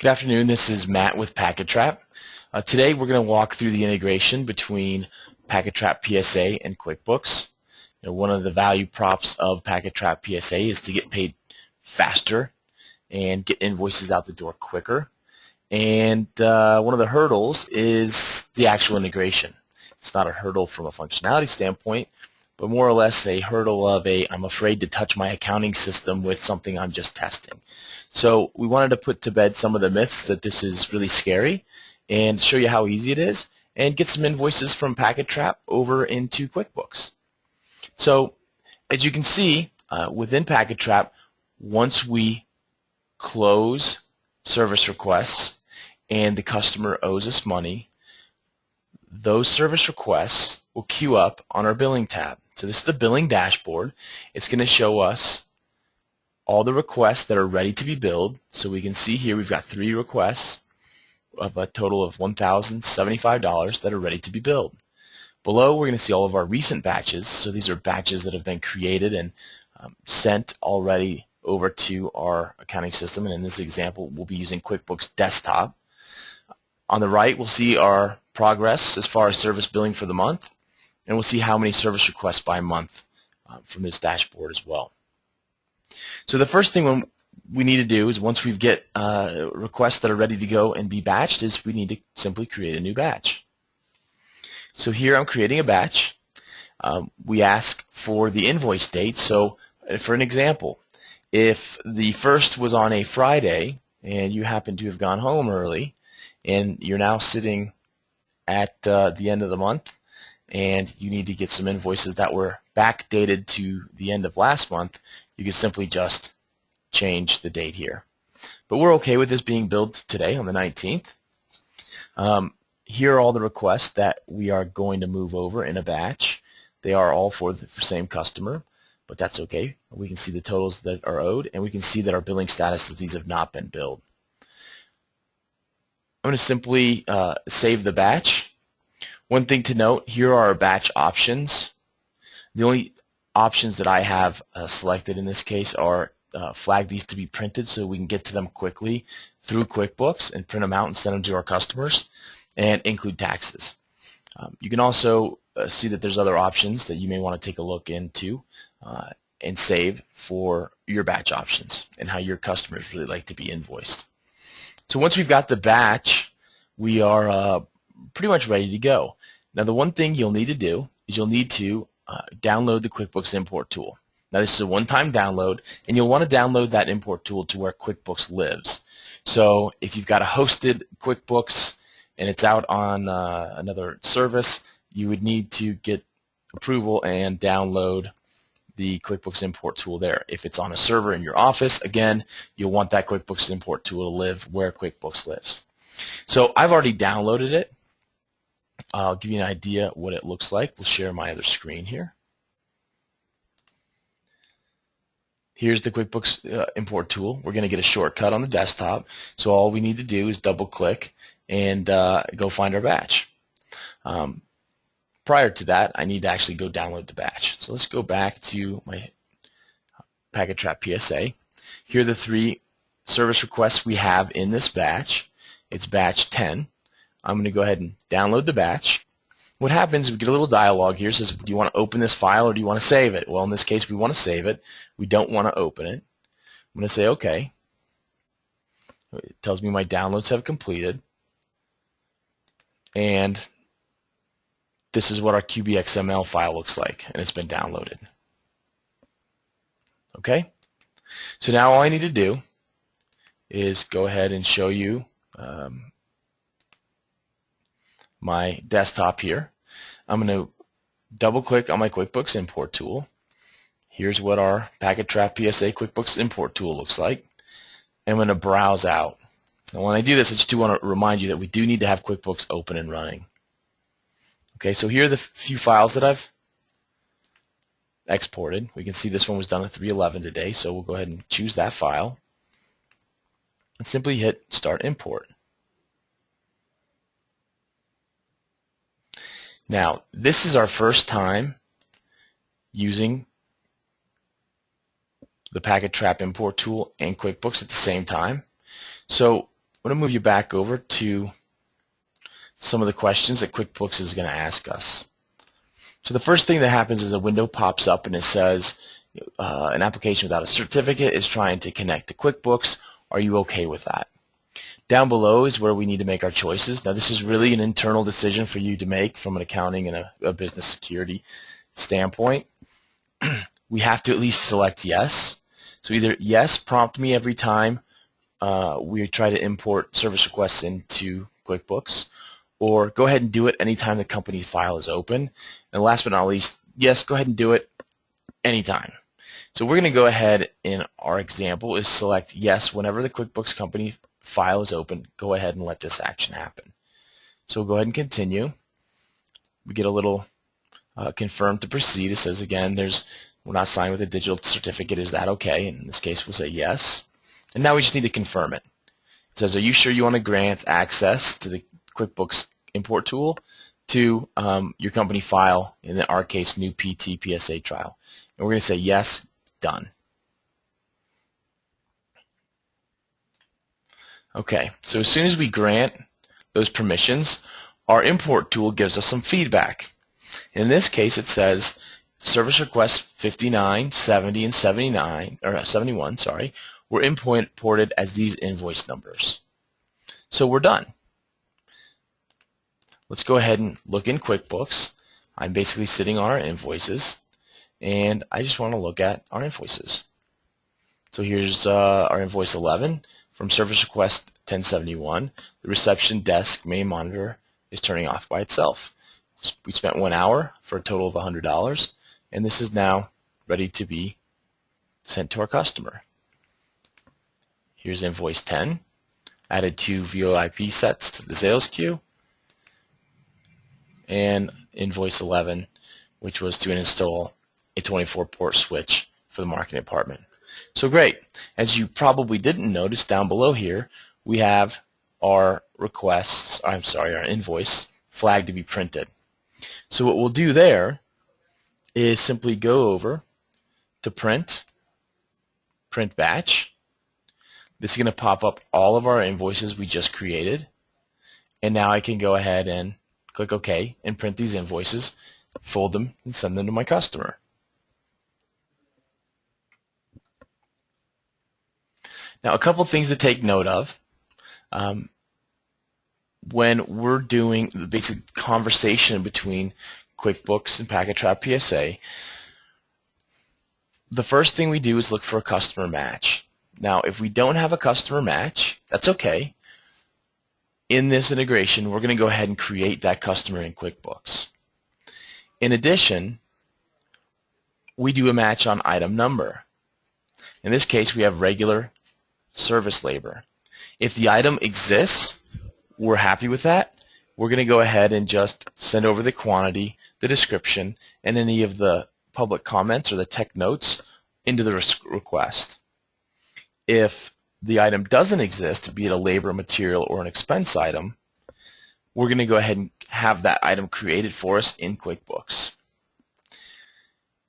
Good afternoon, this is Matt with PacketTrap. Today we're going to walk through the integration between PacketTrap PSA and QuickBooks. One of the value props of PacketTrap PSA is to get paid faster and get invoices out the door quicker. And one of the hurdles is the actual integration. It's not a hurdle from a functionality standpoint, but more or less a hurdle of I'm afraid to touch my accounting system with something I'm just testing. So we wanted to put to bed some of the myths that this is really scary and show you how easy it is and get some invoices from PacketTrap over into QuickBooks. So as you can see, within PacketTrap, once we close service requests and the customer owes us money, those service requests will queue up on our billing tab. So this is the billing dashboard. It's going to show us all the requests that are ready to be billed. So we can see here we've got 3 requests of a total of $1,075 that are ready to be billed. Below we're going to see all of our recent batches. So these are batches that have been created and sent already over to our accounting system, and in this example we'll be using QuickBooks Desktop. On the right we'll see our progress as far as service billing for the month, and we'll see how many service requests by month from this dashboard as well. So the first thing we need to do is once we get requests that are ready to go and be batched is we need to simply create a new batch. So here I'm creating a batch. We ask for the invoice date. So for an example, if the first was on a Friday and you happen to have gone home early and you're now sitting at the end of the month and you need to get some invoices that were backdated to the end of last month, you can simply just change the date here. But we're okay with this being billed today on the 19th. Here are all the requests that we are going to move over in a batch. They are all for the same customer, but that's okay. We can see the totals that are owed, and we can see that our billing status is these have not been billed. I'm going to simply save the batch. One thing to note, here are our batch options. The only options that I have selected in this case are flag these to be printed so we can get to them quickly through QuickBooks and print them out and send them to our customers, and include taxes. You can also see that there's other options that you may want to take a look into and save for your batch options and how your customers really like to be invoiced. So once we've got the batch, we are pretty much ready to go. Now the one thing you'll need to do is you'll need to download the QuickBooks import tool. Now this is a one-time download, and you'll want to download that import tool to where QuickBooks lives. So if you've got a hosted QuickBooks and it's out on another service, you would need to get approval and download the QuickBooks import tool there. If it's on a server in your office, again, you'll want that QuickBooks import tool to live where QuickBooks lives. So I've already downloaded it. I'll give you an idea what it looks like. We'll share my other screen here. Here's the QuickBooks import tool. We're going to get a shortcut on the desktop. So all we need to do is double click and go find our batch. Prior to that, I need to actually go download the batch. So let's go back to my PacketTrap PSA. Here are the 3 service requests we have in this batch. It's batch 10. I'm going to go ahead and download the batch. What happens is we get a little dialog here. It says, do you want to open this file or do you want to save it? Well, in this case, we want to save it. We don't want to open it. I'm going to say OK. It tells me my downloads have completed. And this is what our QBXML file looks like, and it's been downloaded. Okay? So now all I need to do is go ahead and show you my desktop here. I'm going to double click on my QuickBooks import tool. Here's what our PacketTrap PSA QuickBooks import tool looks like. And I'm going to browse out. And when I do this, I just do want to remind you that we do need to have QuickBooks open and running. Okay, so here are the few files that I've exported. We can see this one was done at 3:11 today, so we'll go ahead and choose that file and simply hit Start Import. Now, this is our first time using the PacketTrap import tool and QuickBooks at the same time. So want to move you back over to some of the questions that QuickBooks is going to ask us. So the first thing that happens is a window pops up and it says an application without a certificate is trying to connect to QuickBooks. Are you okay with that? Down below is where we need to make our choices. Now this is really an internal decision for you to make from an accounting and a business security standpoint. We have to at least select yes. So either yes, prompt me every time we try to import service requests into QuickBooks, or go ahead and do it anytime the company file is open. And last but not least, yes, go ahead and do it anytime. So we're going to go ahead in our example is select yes whenever the QuickBooks company file is open. Go ahead and let this action happen. So we'll go ahead and continue. We get a little confirm to proceed. It says again, we're not signed with a digital certificate. Is that okay? And in this case, we'll say yes. And now we just need to confirm it. It says, are you sure you want to grant access to the QuickBooks import tool to your company file, in our case, new PT PSA trial? And we're going to say yes, done. Okay, so as soon as we grant those permissions, our import tool gives us some feedback. In this case, it says service requests 59, 70, and 79, or 71, sorry, were imported as these invoice numbers. So we're done. Let's go ahead and look in QuickBooks. I'm basically sitting on our invoices, and I just want to look at our invoices. So here's our invoice 11 from service request 1071. The reception desk main monitor is turning off by itself. We spent 1 hour for a total of $100, and this is now ready to be sent to our customer. Here's invoice 10. Added 2 VoIP sets to the sales queue. And invoice 11, which was to install a 24-port switch for the marketing department. So great. As you probably didn't notice, down below here, we have our our invoice flagged to be printed. So what we'll do there is simply go over to print batch. This is going to pop up all of our invoices we just created. And now I can go ahead and click OK and print these invoices, fold them, and send them to my customer. Now, a couple things to take note of when we're doing the basic conversation between QuickBooks and PacketTrap PSA. The first thing we do is look for a customer match. Now, if we don't have a customer match, that's okay. In this integration, we're going to go ahead and create that customer in QuickBooks. In addition, we do a match on item number. In this case, we have regular service labor. If the item exists, we're happy with that. We're going to go ahead and just send over the quantity, the description, and any of the public comments or the tech notes into the request. If the item doesn't exist, be it a labor, material, or an expense item, we're going to go ahead and have that item created for us in QuickBooks.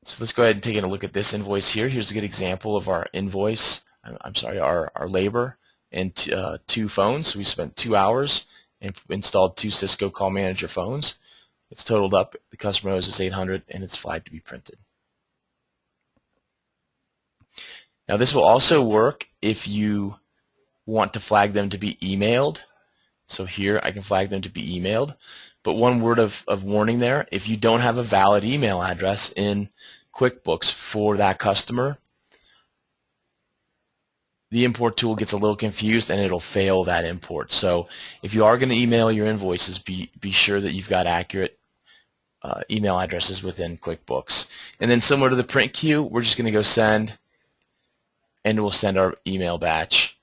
So let's go ahead and take a look at this invoice here. Here's a good example of our invoice, our labor and 2 phones. So we spent 2 hours and installed 2 Cisco Call Manager phones. It's totaled up. The customer owes us $800, and it's flagged to be printed. Now this will also work if you want to flag them to be emailed. So here I can flag them to be emailed. But one word of warning there, if you don't have a valid email address in QuickBooks for that customer, the import tool gets a little confused and it'll fail that import. So if you are going to email your invoices, be sure that you've got accurate email addresses within QuickBooks. And then similar to the print queue, we're just going to go send, and we'll send our email batch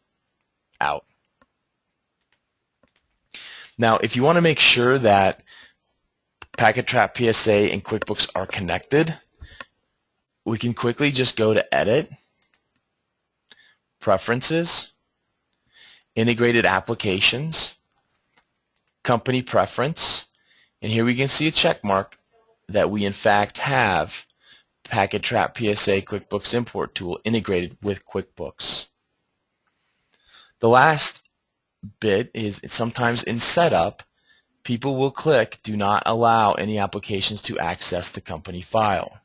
out. Now, if you want to make sure that PacketTrap PSA and QuickBooks are connected, we can quickly just go to Edit, Preferences, Integrated Applications, Company Preference, and here we can see a check mark that we in fact have PacketTrap PSA QuickBooks import tool integrated with QuickBooks. The last bit is sometimes in setup, people will click do not allow any applications to access the company file.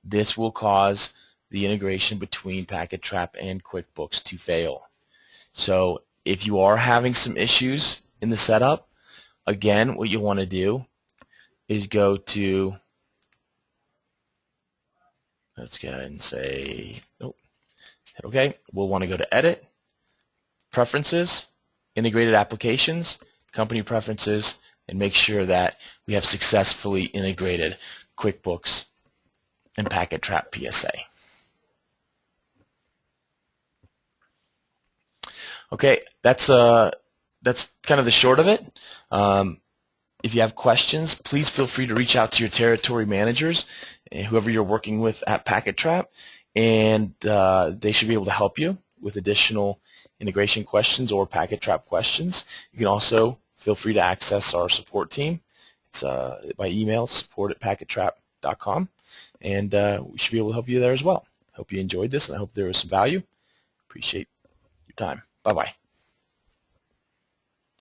This will cause the integration between PacketTrap and QuickBooks to fail. So if you are having some issues in the setup, again, what you want to do is go to, let's go ahead and say, nope, hit OK. We'll want to go to Edit, Preferences, Integrated Applications, Company Preferences, and make sure that we have successfully integrated QuickBooks and PacketTrap PSA. Okay, that's kind of the short of it. If you have questions, please feel free to reach out to your territory managers and whoever you're working with at PacketTrap, and they should be able to help you with additional integration questions or PacketTrap questions. You can also feel free to access our support team. It's by email, support@packettrap.com, and we should be able to help you there as well. Hope you enjoyed this, and I hope there was some value. Appreciate your time. Bye-bye.